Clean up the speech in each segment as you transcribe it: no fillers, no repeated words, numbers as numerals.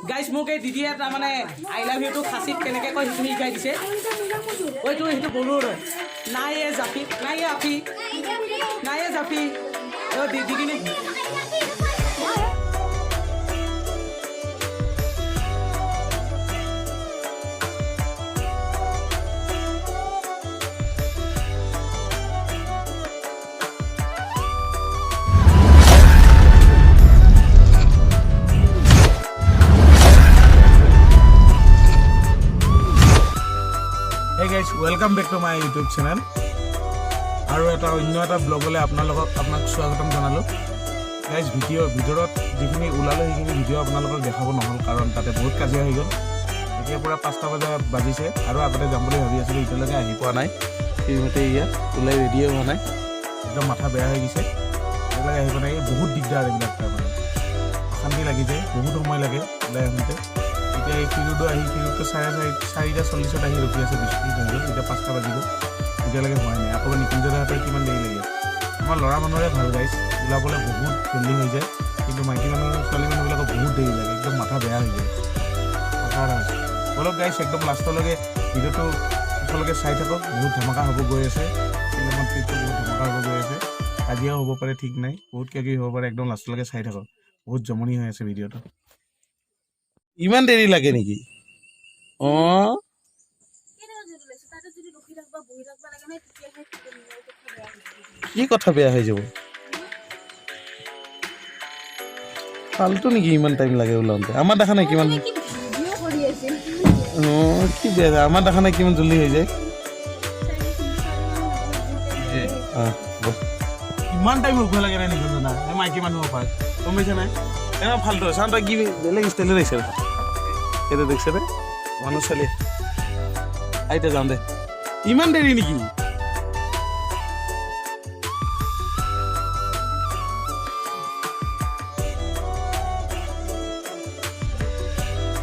Guys মোক এই দিদিয়ে তাৰমানে আই লাভ ইউটো খাচীত কেনেকৈ কয় সেইটো শিকাই দিছে এইটো সেইটো বড়োৰ নাই এ জাপি নাই এ আফি নাই এ জাপি দিদিখিনি welcome back to my YouTube channel और अन्य ब्लगले आपनाक स्वागतम जानालो गाइज भितरत जिखिनि ओलालो সেইখিনি ভিডিও আপোনালোকক দেখাব নহল কাৰণ তাতে বহুত কাজিয়া হৈ গল এতিয়া পুৰা 5টা বাজিছে আৰু আগতে যাম বুলি ভাবি আছিলো ইতলৈকে আহি পোৱা নাই সেইমতে ইয়া ওলাই ৰেডি হোৱা নাই একদম মাথা বেয়া হৈ গৈছে এতিয়ালৈকে আহিব নাই বহুত দিগদাৰ এইবিলাক তাৰমানে শান্তি লাগি যায় বহুত সময় লাগে ওলাই আহোঁতে এতিয়া এই ফিৰুটো আহি ফিৰুটো 4:40 আহি ৰখি আছে বিস্কুট হৈ গ'ল এতিয়া 5টা বাজি গ'ল এতিয়ালৈকে হোৱা নাই আকৌ নিকুঞ্জদাহঁতৰ কিমান দেৰি লাগে আমাৰ ল'ৰা মানুহৰে ভাল গাইছ ওলাবলৈ বহুত জল্দি হৈ যায় কিন্তু মাইকী মানুহ ছোৱালী মানুহবিলাকৰ বহুত দেৰি লাগে একদম মাথা বেয়া হৈ যায় মাথা হৈছে বলক গাইছ একদম লাষ্টলৈকে ভিডিঅ'টো শেষলৈকে চাই থাকক বহুত ধমাকা হ'ব গৈ আছে চিনেমাৰ ট্ৰিপটো বহুত ধমাকা হ'ব গৈ আছে কাজিয়াও হ'ব পাৰে ঠিক নাই বহুত কিবা হ'ব পাৰে একদম লাষ্টলৈকে চাই থাকক বহুত জমনি হৈ আছে ভিডিঅ'টো ইমান দেৰি লাগে নেকি অঁ কি কথা বেয়া হৈ যাব ফালতু নেকি ইমান টাইম লাগে ওলাওঁতে আমাৰ দেখা নাই কিমান অঁ কি বেয়া আমাৰ দেখা নাই কিমান জল্দি হৈ যায় ইমান টাইম ৰখিব লাগে নাই নেকি জানা এই মাইকী মানুহৰ পাই গম পাইছে নাই এনে ফালতু চাওঁ তই কি বেলেগ ষ্টাইলত আহিছে এইটো দেখিছে নে মানুহ ছোৱালী আইতা যাওঁ দে ইমান দেৰি নেকি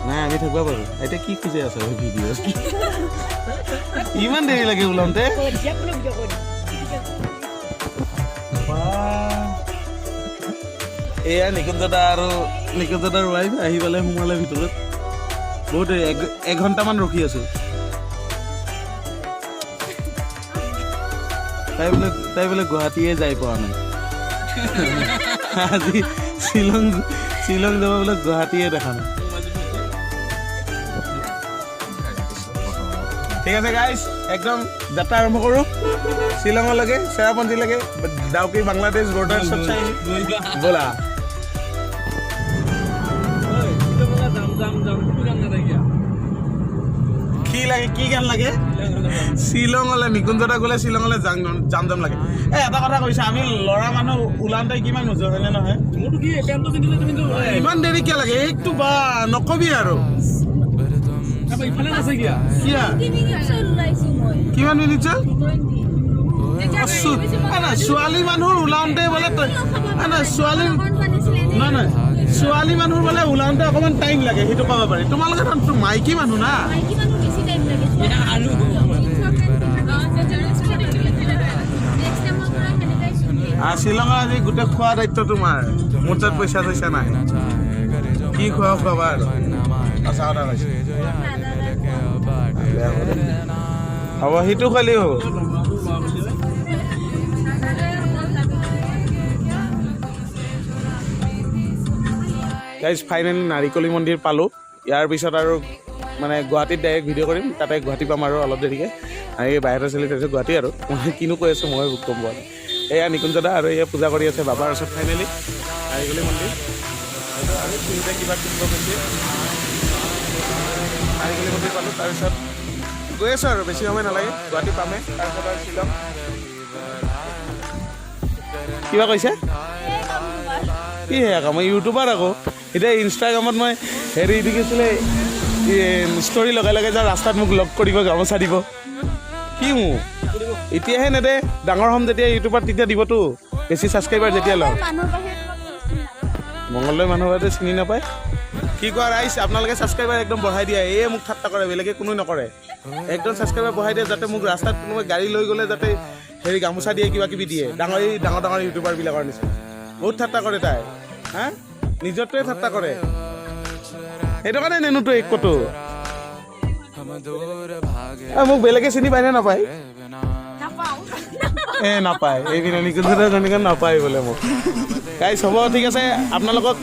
নাই আমি থাকিব পাৰোঁ এতিয়া কি খুজি আছে ভিডিঅ' ইমান দেৰি লাগে ওলাওঁতে এয়া নিকুঞ্জদাৰ ৱাইফ আহি পেলাই সোমালে ভিতৰত বহুত 1 ঘণ্টামান ৰখি আছো তাই বোলে গুৱাহাটীয়ে যাই পোৱা নাই আজি শ্বিলং যাব বোলে গুৱাহাটীয়ে দেখা নাই ঠিক আছে গাইজ একদম যাত্ৰা আৰম্ভ কৰোঁ শ্বিলঙলৈকে চেৰাপুঞ্জীলৈকে ডাউকি বাংলাদেশ বৰ্ডাৰ চব চাই ব'লা কি লাগে কি গান লাগে শ্বিলঙলৈ নিকুঞ্জদা গ'লে শ্বিলঙলৈ যাম লাগে এটা কথা কৈছা আমি ল'ৰা মানুহ ওলাওঁতে কিমান নোযোৱা হয়নে নহয় ইমান দেৰি কিয় লাগে এইটো বা নকবি আৰু কিমান মিনিট ছোৱালী মানুহ ওলাওঁতে বোলে ছোৱালী মানুহ বোলে ওলাওঁতে অকণমান টাইম লাগে সেইটো ক'ব পাৰি তোমালোকে মাইকী মানুহ না শ্বিলঙৰ আজি গোটেই খোৱা দায়িত্ব তোমাৰ মোৰ তাত পইচা চইচা নাই কি খোৱাবা আৰু সঁচা কথা কৈছো হ'ব সেইটো খালি হ'ব গাইজ ফাইনেলি নাৰিকলি মন্দিৰ পালোঁ ইয়াৰ পিছত আৰু মানে গুৱাহাটীত ডাইৰেক্ট ভিডিঅ' কৰিম তাতে গুৱাহাটী পাম আৰু অলপ দেৰিকৈ আৰু এই বাহিৰত চলি তাৰপিছত গুৱাহাটী আৰু মই কিনো কৈ আছোঁ মই গম পোৱা এয়া নিকুঞ্জদা আৰু এয়া পূজা কৰি আছে বাবাৰ ওচৰত ফাইনেলি নাৰিকলি মন্দিৰ আৰু তিনিটা কিবা কিনিব গৈছে নাৰিকলি মন্দিৰ পালোঁ তাৰপিছত গৈ আছোঁ আৰু বেছি সময় নালাগে গুৱাহাটী পামে তাৰপিছত আৰু শ্বিলং কিবা কৈছে কি হে আকৌ মই ইউটিউবাৰ আকৌ এতিয়া ইনষ্টাগ্ৰামত মই হেৰি দেখিছিলে ষ্টৰি লগাই যে ৰাস্তাত মোক লগ কৰিব গামোচা দিব কি মোক এতিয়াহে নেদে ডাঙৰ হ'ম যেতিয়া ইউটিউবত তেতিয়া দিবতো বেছি ছাবস্ক্ৰাইবাৰ যেতিয়া লওঁ মংগলদৈ মানুহ চিনি নাপায় কি কোৱা ৰাইজ আপোনালোকে ছাবস্ক্ৰাইবাৰ একদম বঢ়াই দিয়ে এই মোক ঠাট্টা কৰে বেলেগে কোনো নকৰে একদম ছাবস্ক্ৰাইবাৰ বঢ়াই দিয়ে যাতে মোক ৰাস্তাত কোনোবাই গাড়ী লৈ গ'লে যাতে হেৰি গামোচা দিয়ে কিবা কিবি দিয়ে ডাঙৰ ইউটিউবাৰবিলাকৰ নিচিনা বহুত ঠাট্টা কৰে তাই হা নিজৰটোৱে ঠাট্টা কৰে সেইটো কাৰণে নেনোতো এক কতো মোক বেলেগে চিনি পায় নে নাপায় নাপায় এইপিনে নিকুঞ্জনে নাপায় বোলে মোক গাইছ হ'ব ঠিক আছে আপোনালোকক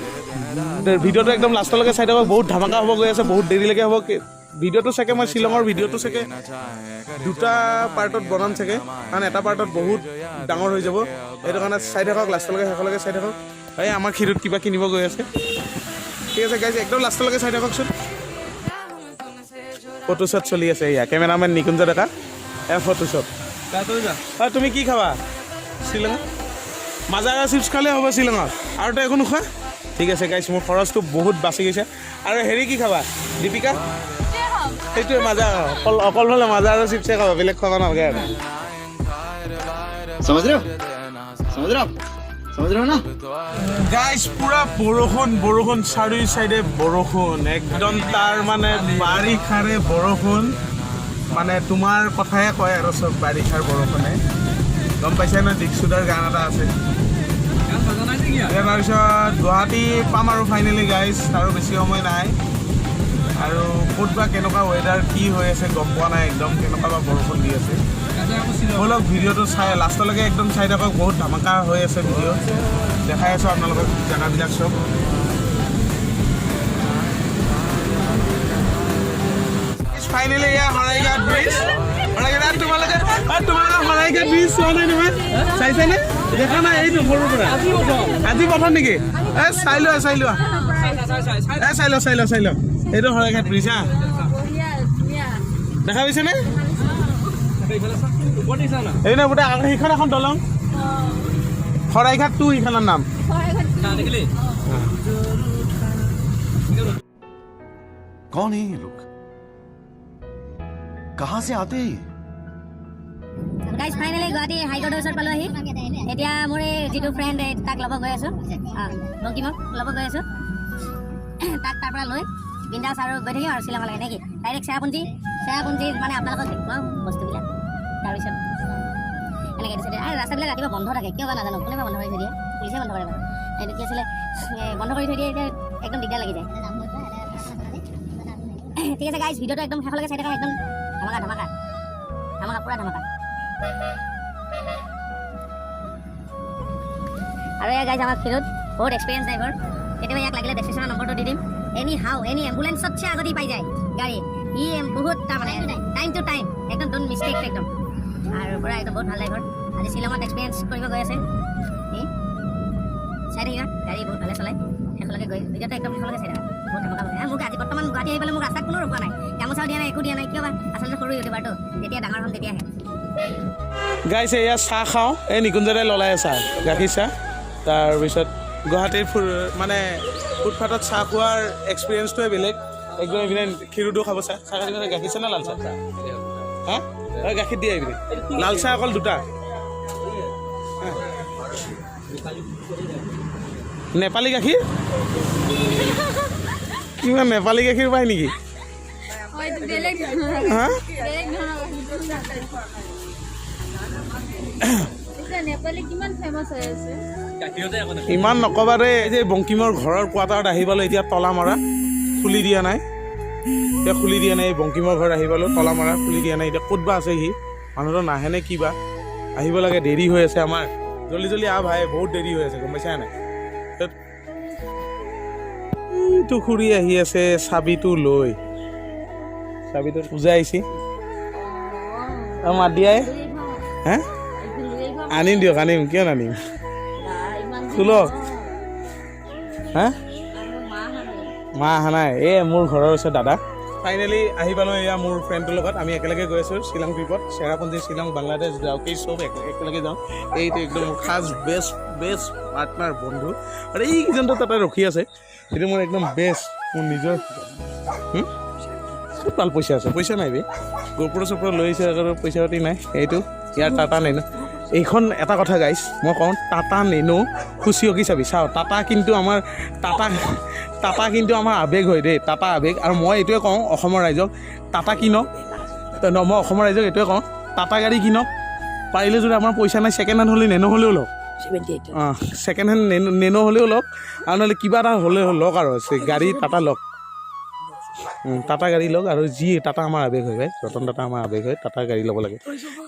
ভিডিঅ'টো একদম লাষ্টলৈকে চাই থাকক বহুত ধামাকা হ'ব গৈ আছে বহুত দেৰিলৈকে হ'ব ভিডিঅ'টো চাগে মই শ্বিলঙৰ ভিডিঅ'টো চাগে দুটা পাৰ্টত বনাম চাগে কাৰণ এটা পাৰ্টত বহুত ডাঙৰ হৈ যাব সেইটো কাৰণে চাই থাকক লাষ্টলৈকে শেষলৈকে চাই থাকক এই আমাৰ ক্ষীৰত কিবা কিনিব গৈ আছে ঠিক আছে গাইজ একদম লাষ্টলৈকে চাই থাককচোন ফটোশ্বট চলি আছে এয়া কেমেৰামেন নিকুঞ্জ ডেকা ফটোশ্বট তুমি কি খাবা শ্বিলঙত মাজাৰা চিপছ খালে হ'ব শ্বিলঙত আৰু তই একো নোখোৱা ঠিক আছে গাইছ মোৰ খৰচটো বহুত বাচি গৈছে আৰু হেৰি কি খাবা দীপিকা সেইটোৱে মাজা অকল হ'লে মাজা আৰু চিপছে খাবা বেলেগ খাব নালাগে আৰু গাইছ পুৰা বৰষুণ চাৰি চাইডে বৰষুণ একদম তাৰ মানে বাৰিষাৰে বৰষুণ মানে তোমাৰ কথাহে কয় আৰু চব বাৰিষাৰ বৰষুণে গম পাইছা ন দীক্ষুদাৰ গান এটা আছে তাৰপিছত গুৱাহাটী পাম আৰু ফাইনেলি গাইজ আৰু বেছি সময় নাই আৰু ক'ত বা কেনেকুৱা ৱেডাৰ কি হৈ আছে গম পোৱা নাই একদম কেনেকুৱা বা বৰষুণ দি আছে ব'লক ভিডিঅ'টো চাই লাষ্টলৈকে একদম চাই থাকক বহুত ধামাকা হৈ আছে ভিডিঅ' দেখাই আছোঁ আপোনালোকক জেগাবিলাক চব ফাইনেলি এয়া শৰাইঘাট ব্ৰিজ তোমালোকে শৰাইঘাট ব্ৰিজ চোৱা নাই নহয় চাইছানে দেখা নাই এইটো সৰুৰ পৰা আজি প্ৰথম নেকি চাই লোৱা এইটো শৰাইঘাট ব্ৰিজ হা দেখা পাইছেনে এই নহয় গোটেই সেইখন এখন দলং শৰাইঘাট 2 সেইখনৰ নাম कौन है ये लोग कहाँ से आते हैं गाइस फाइनली गुवाहाटी हाইকোৰ্টৰ ওচৰত পালো আহি এতিয়া মোৰ যিটো ফ্ৰেণ্ড তাক ল'ব গৈ আছো বংকিমক ল'ব গৈ আছো তাক তাৰ পৰা লৈ বিন্দাছ আৰু গৈ থাকিম আৰু শ্বিলঙলৈকে নেকি ডাইৰেক্ট চেৰাপুঞ্জী মানে আপোনালোকক দেখুৱাম বস্তুবিলাক তাৰপিছত এনেকৈ দিছে আৰু ৰাস্তাবিলাক ৰাতিপুৱা বন্ধ থাকে কিয় বা নাজানো কোনে বা বন্ধ কৰি থৈ দিয়ে পুলিচে বন্ধ কৰে এইটো কি আছিলে বন্ধ কৰি থৈ দিয়ে এতিয়া একদম দিগদাৰ লাগি যায় ঠিক আছে গাইজ ভিডিঅ'টো একদম শেষলৈকে চাই থাকা একদম ধামাকা পুৰা ধামাকা আৰু এয়া গাইজ আমাৰ ফিল্ডত বহুত এক্সপিৰিয়েঞ্চ ড্ৰাইভাৰ কেতিয়াবা ইয়াক লাগিলে ডেষ্টিনেশ্যনৰ নম্বৰটো দি দিম এনি এম্বুলেঞ্চতছে আগতে পাই যায় গাড়ী বহুত তাৰমানে টাইম টু টাইম একদম ডোন্ট মিষ্টেক একদম আৰু পুৰা একদম বহুত ভাল ড্ৰাইভাৰ আজি শ্বিলঙত এক্সপিৰিয়েঞ্চ কৰিব গৈ আছে চাই থাকিবা গাড়ী বহুত ভালে চলায় শেষলৈকে গৈ ভিডিঅ'টো একদম শেষলৈকে চাই থাকা বহুত ধামাকা হয় মোক আজি বৰ্তমান গুৱাহাটী আহিবলৈ মোক ৰাস্তাত কোনো ৰখোৱা নাই গামোচাও দিয়া নাই একো দিয়া নাই কিয় বা আচলতে সৰু ইউটিউবাৰটো যেতিয়া ডাঙৰ হ'ম তেতিয়াহে গাইছ এয়া চাহ খাওঁ এই নিকুঞ্জৰে ললাই চাহ গাখীৰ চাহ তাৰপিছত গুৱাহাটীৰ মানে ফুটপাথত চাহ খোৱাৰ এক্সপিৰিয়েঞ্চটোৱে বেলেগ একদম এইপিনে ক্ষীৰোদো খাব চাহ গাখীৰ চাহ নে লাল চাহ হা গাখীৰ দিয়ে এইপিনে লাল চাহ অকল দুটা নেপালী গাখীৰ কিমান নেপালী গাখীৰ পায় নেকি হা ইমান নকবা ৰে এই যে বংকিমৰ ঘৰৰ কোৱাৰ্টাৰত আহিবলৈ এতিয়া তলা মৰা খুলি দিয়া নাই এই বংকিমৰ ঘৰ আহিবলৈ তলা মৰা খুলি দিয়া নাই এতিয়া ক'ত বা আছে সি মানুহটো নাহে নে কিবা আহিব লাগে দেৰি হৈ আছে আমাৰ জল্দি আহ ভাই বহুত দেৰি হৈ আছে গম পাইছা নাই এইটো খুৰী আহি আছে চাবিটো লৈ চাবিটো পূজা আহিছে মাত দিয়াই হে আনিম দিয়ক কিয় নানিম খোলক হা মা অহা নাই এই মোৰ ঘৰৰ ওচৰত দাদা ফাইনেলি আহি পালোঁ এয়া মোৰ ফ্ৰেণ্ডটোৰ লগত আমি একেলগে গৈ আছোঁ শ্বিলং ট্ৰিপত চেৰাপুঞ্জী শ্বিলং বাংলাদেশ ডাউকি চব একেলগে যাওঁ এইটো একদম খাজ বেষ্ট পাৰ্টনাৰ বন্ধু আৰু এইকেইজনটো তাতে ৰখি আছে এইটো মোৰ একদম বেষ্ট মোৰ নিজৰ খুব ভাল পইচা আছে পইচা নাই বে গোপুৰ চোপুৰ লৈ আহিছে আৰু পইচা পাতি নাই এইটো ইয়াৰ টাটা নেনো এইখন এটা কথা গাইছ মই কওঁ টাটা নেনো খুচিয়কি চাবি চাওঁ টাটা কিন্তু আমাৰ আৱেগ হয় দেই টাটা আৱেগ আৰু মই এইটোৱে কওঁ অসমৰ ৰাইজক টাটা কিনক মই অসমৰ ৰাইজক এইটোৱে কওঁ টাটা গাড়ী কিনক পাৰিলে যদি আমাৰ পইচা নাই ছেকেণ্ড হেণ্ড হ'লে নেনো হ'লেও লওক ছেকেণ্ড হেণ্ড নেনো হ'লেও লওক আৰু নহ'লে কিবা এটা হ'লে লওক আৰু গাড়ী টাটা লওক টাটা গাড়ী লওক আৰু যি টাটা আমাৰ আৱেগ হয় ভাই ৰতন টাটা আমাৰ আৱেগ হয় টাটা গাড়ী ল'ব লাগে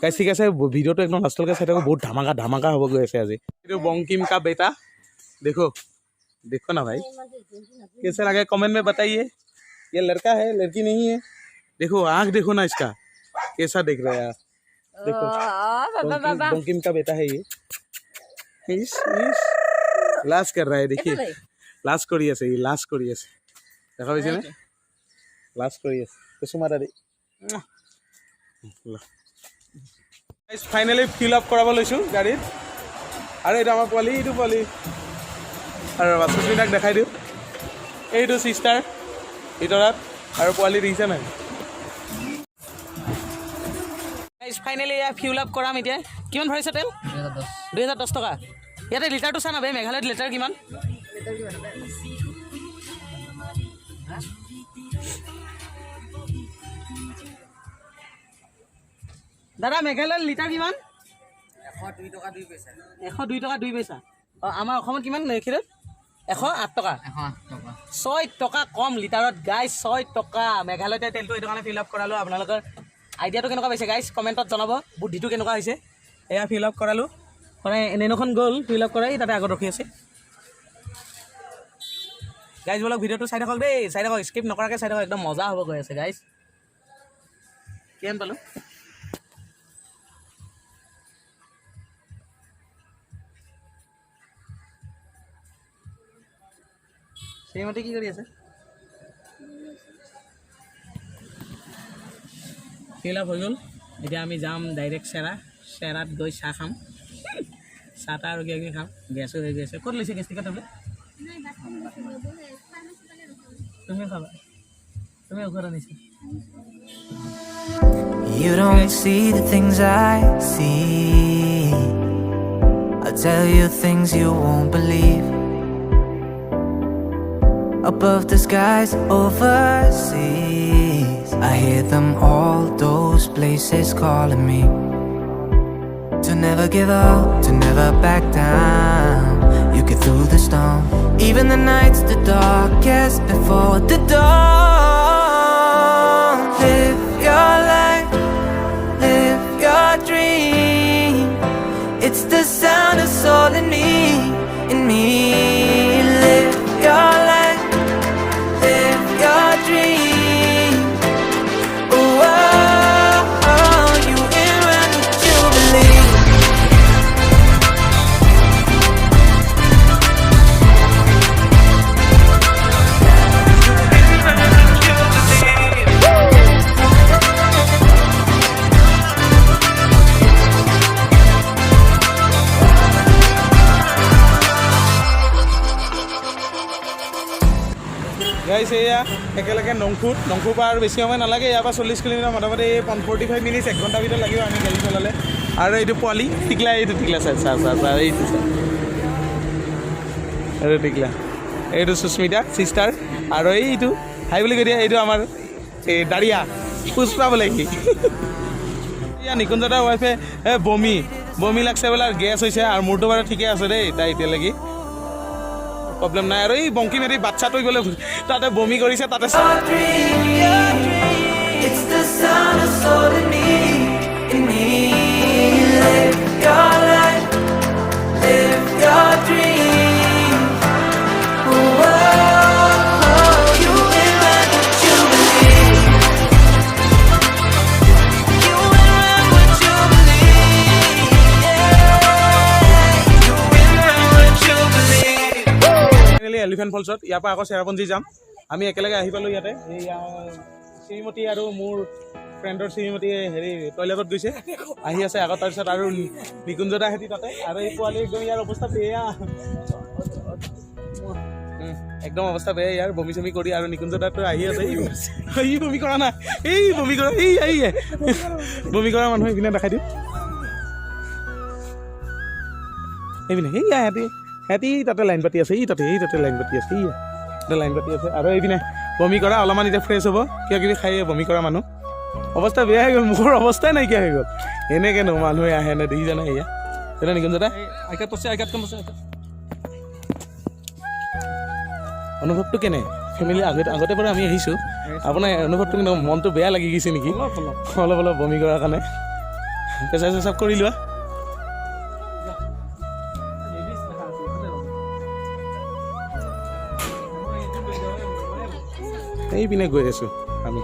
গাইজ ঠিক আছে ভিডিঅ'টো একদম লাষ্টলৈকে চাই থাকোঁ বহুত ধামাকা হ'ব গৈ আছে আজি এইটো বংকিম কা বেটা देखो देखो ना भाई कैसे लगे कमेंट में बताइए ये लड़का है लड़की नहीं है देखो आँख देखो ना इसका कैसा देख रहा है यार देखो बंकिम का बेटा है ये इस लाश कर रहा है देखिए लाश करी আছে ये लाश करी আছে দেখা পাইছে না লাশ করি আছে কুসুমা দাদি গাইস ফাইনালি ফিল আপ কৰাব লৈছো গাড়ীত আৰু এটা আমাৰ পোৱালি এইটো পোৱালি আৰু বাছুবিলাক দেখাই দিওঁ এইটো চিষ্টাৰ ভিতৰত আৰু পোৱালি দেখিছে নাই গাইজ ফাইনেলি এয়া ফিউল আপ কৰাম এতিয়া কিমান ভৰাইছে তেল 2010 টকা ইয়াতে লিটাৰটো চা না ভাই মেঘালয়ত লিটাৰ কিমান দাদা মেঘালয়ত লিটাৰ কিমান 102 টকা 2 পইচা আমাৰ অসমত কিমান ক্ষীৰত 108 টকা 6 টকা কম লিটাৰত গাইজ 6 টকা মেঘালয়তে তেলটো এইটো কাৰণে ফিল আপ কৰালোঁ আপোনালোকৰ আইডিয়াটো কেনেকুৱা পাইছে গাইজ কমেণ্টত জনাব বুদ্ধিটো কেনেকুৱা হৈছে এয়া ফিল আপ কৰালোঁ মানে এনেখন গ'ল ফিল আপ কৰাই তাতে আগত ৰখি আছে গাইজ বোলক ভিডিঅ'টো চাই থাকক দেই চাই থাকক স্কিপ নকৰাকৈ চাই থাকক একদম মজা হ'ব গৈ আছে গাইজ কিমান পালোঁ সেইমতে কি কৰি আছে ফিল আপ হৈ গ'ল এতিয়া আমি যাম ডাইৰেক্ট চেৰাত গৈ চাহ খাম চাহ তাহ আৰু কিবা কিবি খাম গেছো হৈ গৈছে ক'ত লৈছে গেষ্টিকৰ টেবলেট তুমি খাবা তুমি ঔষধ আনিছা You don't see the things I see. I'll tell you things you won't believe. Above the skies overseas, I hear them all, those places calling me. To never give up, to never back down. You get through the storm, even the nights the darkest before the dawn. Live your life, live your dream. It's the sound of soul in me, in me. Live your life, live your dream. Oh, oh, oh, you in run with Jubilee. গাইছ এয়া একেলগে নংখুৰ পৰা আৰু বেছি সময় নালাগে ইয়াৰ পৰা 40 kilometre মোটামুটি 45 মিনিট 1 ঘণ্টাৰ ভিতৰত লাগিব আমি গাড়ী চলালে আৰু এইটো পোৱালি টিকলা এইটো টিকলা চাই এইটো এইটো টিকলা এইটো সুস্মিতা চিষ্টাৰ আৰু এইটো হাই বুলি কৈ দিয়া এইটো আমাৰ এই দাৰিয়া পুষ্পা বোলে কি এয়া নিকুঞ্জদাৰ ৱাইফে বমি লাগছে বোলে আৰু গেছ হৈছে আৰু মোৰটো বাৰু ঠিকে আছে দেই তাই এতিয়ালৈকে প্ৰব্লেম নাই আৰু এই বংকি মেৰি বাচ্চাটো গ'লে তাতে বমি কৰিছে তাতে Your dream, it's the sound of soul in me, in me. Live your life, live your dream. Oh, oh, oh, you will run with Jubilee. You will run with Jubilee. Yeah, you will run with Jubilee. Elephant ফলছত ইয়াৰ পৰা আকৌ চেৰাপুঞ্জী যাম আমি একেলগে আহি পালোঁ ইয়াতে এই শ্ৰীমতী আৰু মোৰ ফ্ৰেণ্ডৰ শ্ৰীমতী হেৰি টয়লেটত গৈছে আহি আছে আগত তাৰপিছত আৰু নিকুঞ্জদা হেঁতি তাতে আৰু এই পোৱালি একদম ইয়াৰ অৱস্থা বেয়া একদম অৱস্থা বেয়া ইয়াৰ বমি চমি কৰি আৰু নিকুঞ্জদাটো আহি আছে এই বমি কৰা নাই এই বমি কৰা এই বমি কৰা মানুহ এইপিনে দেখাই দিওঁ এইপিনে সেয়া সিহঁতি তাতে লাইন পাতি আছে তাতে লাইন পাতি আছে তাতে লাইন পাতি আছে আৰু এইপিনে বমি কৰা অলপমান এতিয়া ফ্ৰেছ হ'ব কিবা কিবি খাই বমি কৰা মানুহ অৱস্থা বেয়া হৈ গ'ল মোৰ অৱস্থাই নাইকিয়া হৈ গ'ল এনেকৈনো মানুহে আহে নে দেখিছা নাই এয়া এতিয়া নিকুঞ্জদা অনুভৱটো কেনে ফেমিলি আগতে পৰা আমি আহিছোঁ আপোনাৰ অনুভৱটো কিন্তু মনটো বেয়া লাগি গৈছে নেকি অলপ অলপ বমি কৰাৰ কাৰণে পেচাব চেচাব কৰি লোৱা এইপিনে গৈ আছোঁ আমি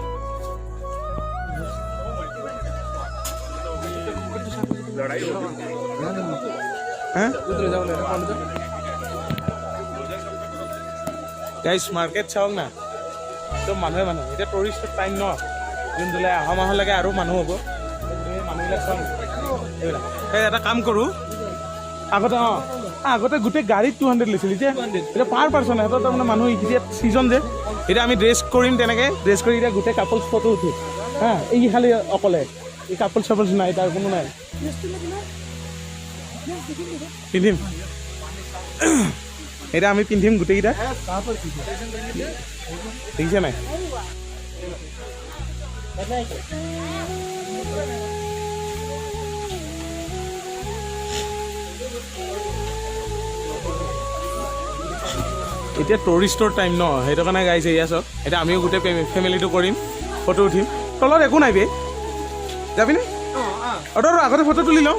গাইছ মাৰ্কেট চাওক না একদম মানুহে মানুহ এতিয়া টুৰিষ্টৰ টাইম ন জুন জুলাই অহা মাহলৈকে আৰু মানুহ হ'ব মানুহবিলাক চাওক এইবিলাক এটা কাম কৰোঁ আগতে গোটেই গাড়ীত 200 লৈছিল এতিয়া পাৰ পাৰ্চন সিহঁতৰ তাৰমানে মানুহ এতিয়া ছিজন যে এতিয়া আমি ড্ৰেছ কৰিম তেনেকৈ ড্ৰেছ কৰি এতিয়া গোটেই কাপলছ ফটো উঠিম হা এই খালি অকলে এই কাপলছ চাপলছ নাই তাৰ কোনো নাই পিন্ধিম এতিয়া আমি পিন্ধিম গোটেইকেইটা দেখিছে নাই এতিয়া টুৰিষ্টৰ টাইম ন সেইটো কাৰণে গাইছে এয়া চব এতিয়া আমিও গোটেই ফেমিলিটো কৰিম ফটো উঠিম তলত একো নাই বে যাবিনে অৰ্ডাৰ আগতে ফটো তুলি লওঁ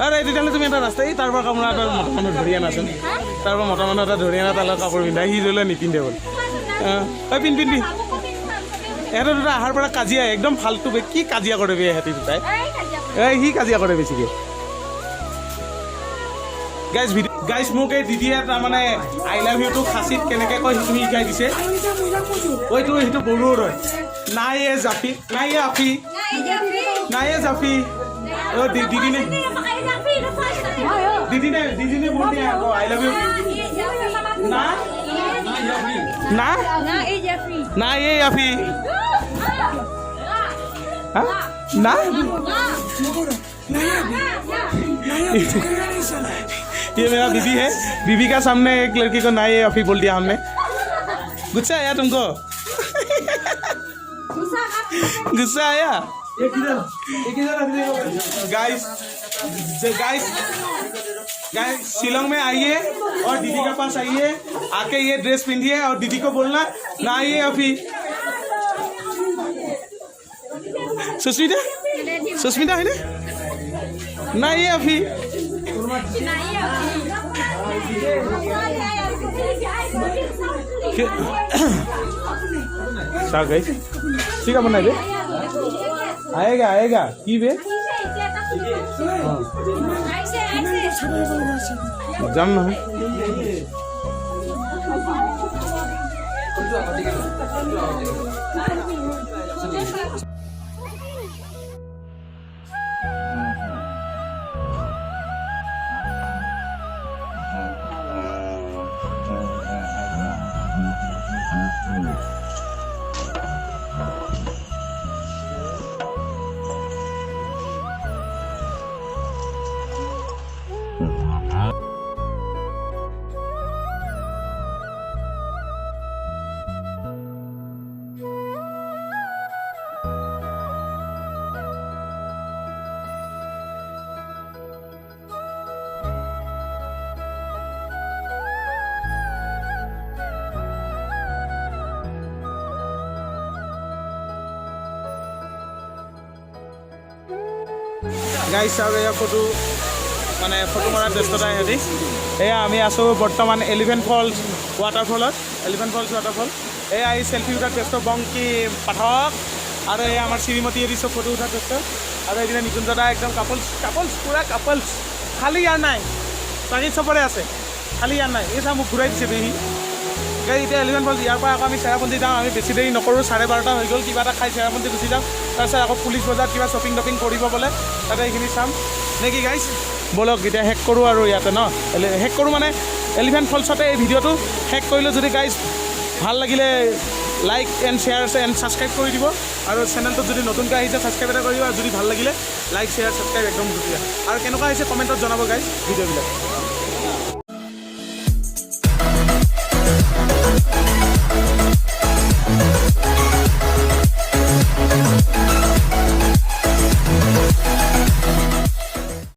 আৰে তেতিয়াহ'লে তুমি এটা ৰাস্তা এই তাৰ পৰা কামোৰা এটা মতা মানুহ ধৰি আনাচোন তাৰ পৰা মতা মানুহ এটা ধৰি আনা তাৰ লগত কাপোৰ পিন্ধাই সি ধৰিলে নিপিন্ধে বোলে পিন্ধি এহেঁতে দুটা আহাৰ পৰা কাজিয়া একদম ফাল্টু বে কি কাজিয়া কৰে বে এহেঁতি দুটাই সি কাজিয়া কৰে বেছিকৈ গাইজ মোক এই দিদিয়ে তাৰমানে আই লাভ ইউটো খাচীত কেনেকৈ কয় সেইটো শিকাই দিছে ঐটো সেইটো বড়োৰ হয় নাই এ জাফি নাই এ আফি নাই এ জাফি অ' দিদিনে বল দিয়া আকৌ আই লাভ ইউ না না না এ আফি না ये मेरा दीदी है बीबी का सामने एक लड़की को ना ये अफी बोल दिया हमने गुस्सा आया तुमको गुस्सा आया गाइस शिलोंग में आइए और दीदी के पास आइए आके ये ड्रेस पहनिए और दीदी को बोलना ना ये अफी सुस्मिता है ना ये अफी ठीक है बना बे आएगा की बे जाम ना গাইছ আৰু এয়া ফটো মানে ফটো মৰাৰ ব্যস্ততা সিহঁতি এয়া আমি আছোঁ বৰ্তমান এলিফেণ্ট ফলছ ৱাটাৰফলত এয়া এই চেল্ফি উঠাত ব্যস্ত বংকী পাঠক আৰু এয়া আমাৰ শ্ৰীমতীয়ে দিছোঁ ফটো উঠাত ব্যস্ত আৰু এইদিনা নিকুঞ্জ দা একদম কাপলছ পুৰা কাপলছ খালী ইয়াৰ নাই বাকী চবৰে আছে খালী ইয়াৰ নাই এই চা মোক ঘূৰাই দিছে বেহি গাই এতিয়া এলিফেণ্ট ফলছ ইয়াৰ পৰা আকৌ আমি চেৰাপুঞ্জী যাওঁ আমি বেছি দেৰি নকৰোঁ 12:30 হৈ গ'ল কিবা এটা খাই চেৰাপুঞ্জী গুচি যাওঁ তাৰপিছত আকৌ পুলিচ বজাৰত কিবা শ্বপিং কৰিব বোলে তাতে এইখিনি চাম নে কি গাইছ ব'লক এতিয়া হেক কৰোঁ আৰু ইয়াতে ন হেক কৰোঁ মানে এলিফেণ্ট ফলছতে এই ভিডিঅ'টো হেক কৰিলোঁ যদি গাইছ ভাল লাগিলে like and share and subscribe কৰি দিব আৰু চেনেলটোত যদি নতুনকৈ আহিছে ছাবস্ক্ৰাইব এটা কৰিব আৰু যদি ভাল লাগিলে লাইক শ্বেয়াৰ ছাবস্ক্ৰাইব একদম ধুনীয়া আৰু কেনেকুৱা হৈছে কমেণ্টত জনাব গাইছ ভিডিঅ'বিলাক